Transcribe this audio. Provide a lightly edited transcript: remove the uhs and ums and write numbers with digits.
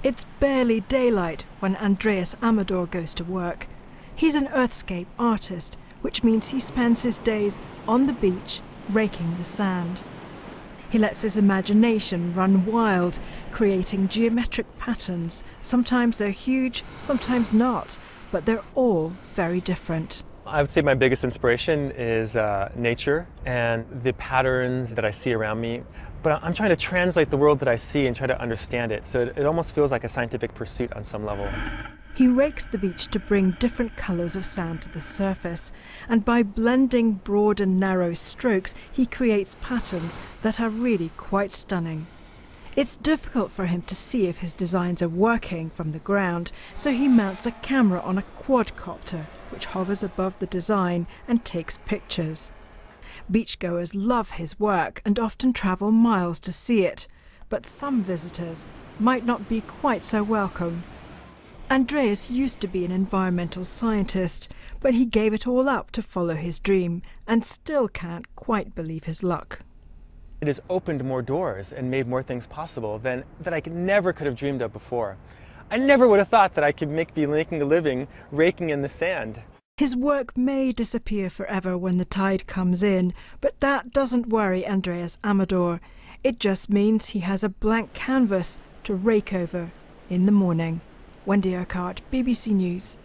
It's barely daylight when Andreas Amador goes to work. He's an earthscape artist, which means he spends his days on the beach raking the sand. He lets his imagination run wild, creating geometric patterns. Sometimes they're huge, sometimes not, but they're all very different. I would say my biggest inspiration is nature and the patterns that I see around me. But I'm trying to translate the world that I see and try to understand it. So it almost feels like a scientific pursuit on some level. He rakes the beach to bring different colours of sand to the surface, and by blending broad and narrow strokes, he creates patterns that are really quite stunning. It's difficult for him to see if his designs are working from the ground, so he mounts a camera on a quadcopter, which hovers above the design and takes pictures. Beachgoers love his work and often travel miles to see it, but some visitors might not be quite so welcome. Andreas used to be an environmental scientist, but he gave it all up to follow his dream and still can't quite believe his luck. It has opened more doors and made more things possible that I never could have dreamed of before. I never would have thought that I could be making a living raking in the sand. His work may disappear forever when the tide comes in, but that doesn't worry Andreas Amador. It just means he has a blank canvas to rake over in the morning. Wendy Urquhart, BBC News.